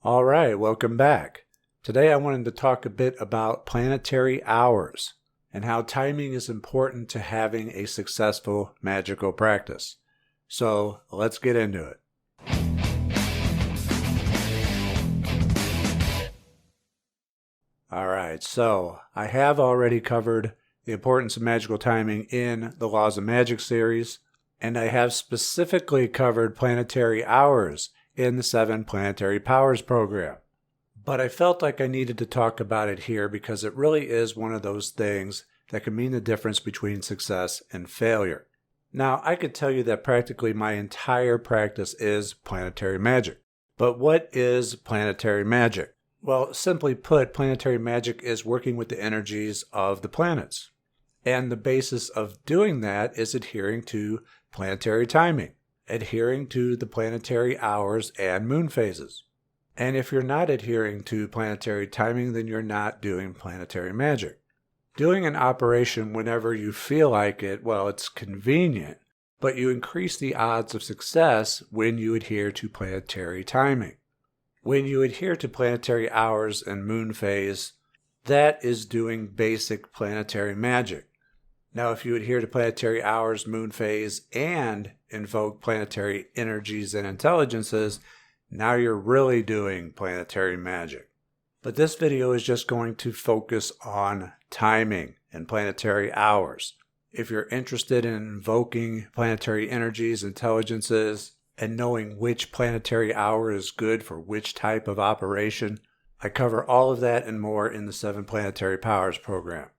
All right, welcome back. Today I wanted to talk a bit about planetary hours and how timing is important to having a successful magical practice. So let's get into it. All right, so I have already covered the importance of magical timing in the Laws of Magic series, and I have specifically covered planetary hours in the 7 Planetary Powers program. But I felt like I needed to talk about it here because it really is one of those things that can mean the difference between success and failure. Now, I could tell you that practically my entire practice is planetary magic. But what is planetary magic? Well, simply put, planetary magic is working with the energies of the planets. And the basis of doing that is adhering to planetary timing, adhering to the planetary hours and moon phases. And if you're not adhering to planetary timing, then you're not doing planetary magic. Doing an operation whenever you feel like it, well, it's convenient, but you increase the odds of success when you adhere to planetary timing. When you adhere to planetary hours and moon phase, that is doing basic planetary magic. Now, if you adhere to planetary hours, moon phase, and invoke planetary energies and intelligences, now you're really doing planetary magic. But this video is just going to focus on timing and planetary hours. If you're interested in invoking planetary energies, intelligences, and knowing which planetary hour is good for which type of operation, I cover all of that and more in the 7 Planetary Powers program.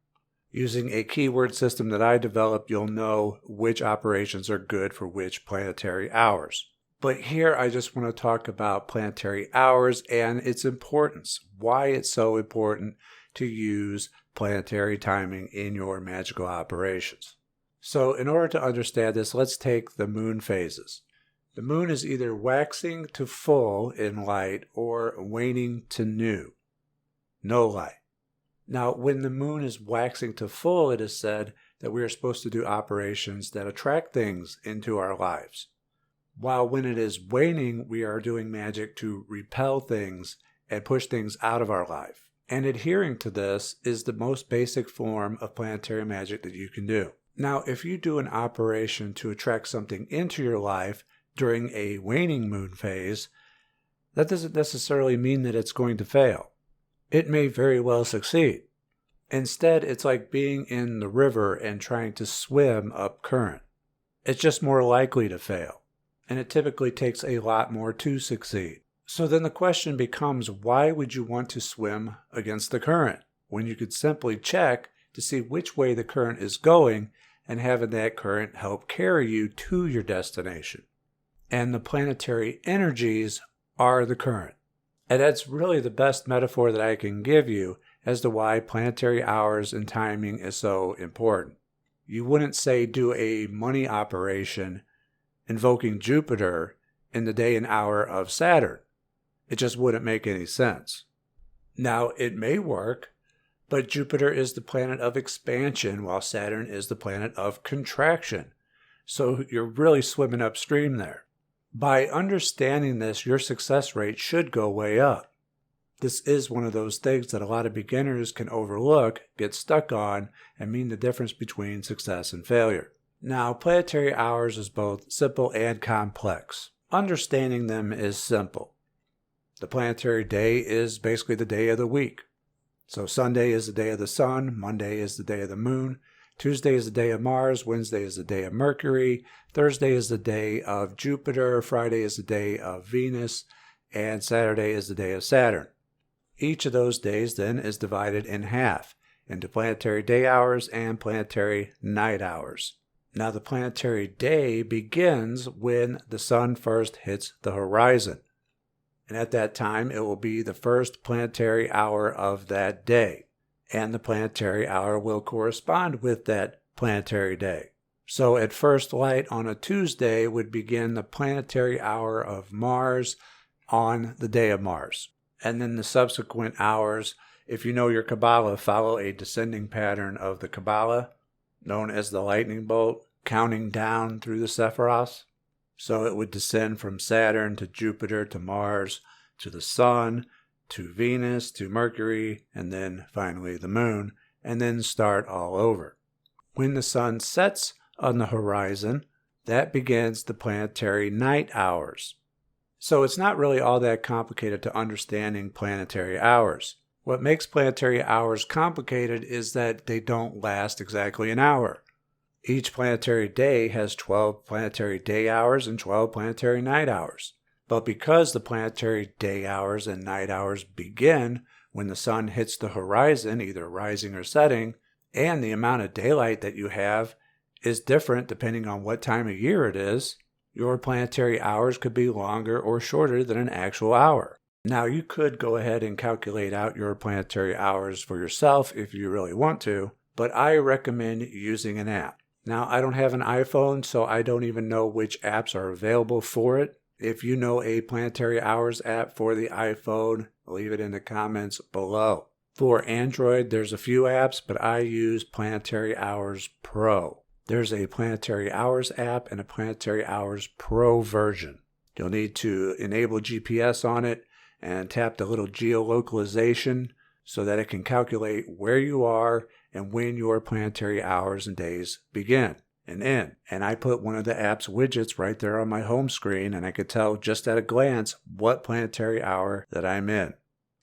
Using a keyword system that I developed, you'll know which operations are good for which planetary hours. But here I just want to talk about planetary hours and its importance, why it's so important to use planetary timing in your magical operations. So in order to understand this, let's take the moon phases. The moon is either waxing to full in light or waning to new, no light. Now, when the moon is waxing to full, it is said that we are supposed to do operations that attract things into our lives. While when it is waning, we are doing magic to repel things and push things out of our life. And adhering to this is the most basic form of planetary magic that you can do. Now, if you do an operation to attract something into your life during a waning moon phase, that doesn't necessarily mean that it's going to fail. It may very well succeed. Instead, it's like being in the river and trying to swim up current. It's just more likely to fail, and it typically takes a lot more to succeed. So then the question becomes, why would you want to swim against the current when you could simply check to see which way the current is going and having that current help carry you to your destination? And the planetary energies are the current. And that's really the best metaphor that I can give you as to why planetary hours and timing is so important. You wouldn't say do a money operation invoking Jupiter in the day and hour of Saturn. It just wouldn't make any sense. Now, it may work, but Jupiter is the planet of expansion while Saturn is the planet of contraction. So you're really swimming upstream there. By understanding this, your success rate should go way up. This is one of those things that a lot of beginners can overlook, get stuck on, and mean the difference between success and failure. Now, planetary hours is both simple and complex. Understanding them is simple. The planetary day is basically the day of the week. So Sunday is the day of the sun, Monday is the day of the moon, Tuesday is the day of Mars, Wednesday is the day of Mercury, Thursday is the day of Jupiter, Friday is the day of Venus, and Saturday is the day of Saturn. Each of those days then is divided in half into planetary day hours and planetary night hours. Now the planetary day begins when the sun first hits the horizon. And at that time, it will be the first planetary hour of that day. And the planetary hour will correspond with that planetary day. So at first light on a Tuesday would begin the planetary hour of Mars on the day of Mars. And then the subsequent hours, if you know your Kabbalah, follow a descending pattern of the Kabbalah, known as the lightning bolt, counting down through the Sephiroths. So it would descend from Saturn to Jupiter to Mars to the Sun, to Venus, to Mercury, and then finally the Moon, and then start all over. When the Sun sets on the horizon, that begins the planetary night hours. So it's not really all that complicated to understanding planetary hours. What makes planetary hours complicated is that they don't last exactly an hour. Each planetary day has 12 planetary day hours and 12 planetary night hours. But because the planetary day hours and night hours begin when the Sun hits the horizon, either rising or setting, and the amount of daylight that you have is different depending on what time of year it is, your planetary hours could be longer or shorter than an actual hour. Now, you could go ahead and calculate out your planetary hours for yourself if you really want to, but I recommend using an app. Now, I don't have an iPhone, so I don't even know which apps are available for it. If you know a planetary hours app for the iPhone, leave it in the comments below. For Android, there's a few apps, but I use Planetary Hours Pro. There's a Planetary Hours app and a Planetary Hours Pro version. You'll need to enable GPS on it and tap the little geolocalization so that it can calculate where you are and when your planetary hours and days begin and end. And I put one of the app's widgets right there on my home screen, and I could tell just at a glance what planetary hour that I'm in.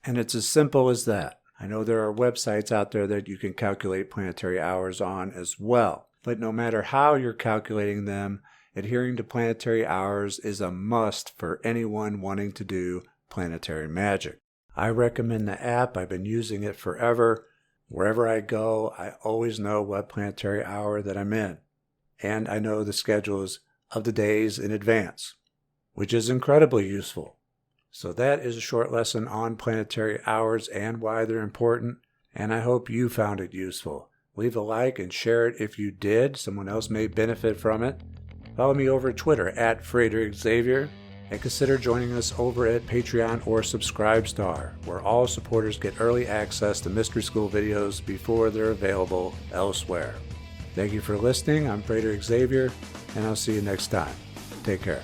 And it's as simple as that. I know there are websites out there that you can calculate planetary hours on as well. But no matter how you're calculating them, adhering to planetary hours is a must for anyone wanting to do planetary magic. I recommend the app. I've been using it forever. Wherever I go, I always know what planetary hour that I'm in. And I know the schedules of the days in advance, which is incredibly useful. So that is a short lesson on planetary hours and why they're important, and I hope you found it useful. Leave a like and share it if you did. Someone else may benefit from it. Follow me over at Twitter at Frater Xavier, and consider joining us over at Patreon or Subscribestar, where all supporters get early access to Mystery School videos before they're available elsewhere. Thank you for listening. I'm Frater Xavier, and I'll see you next time. Take care.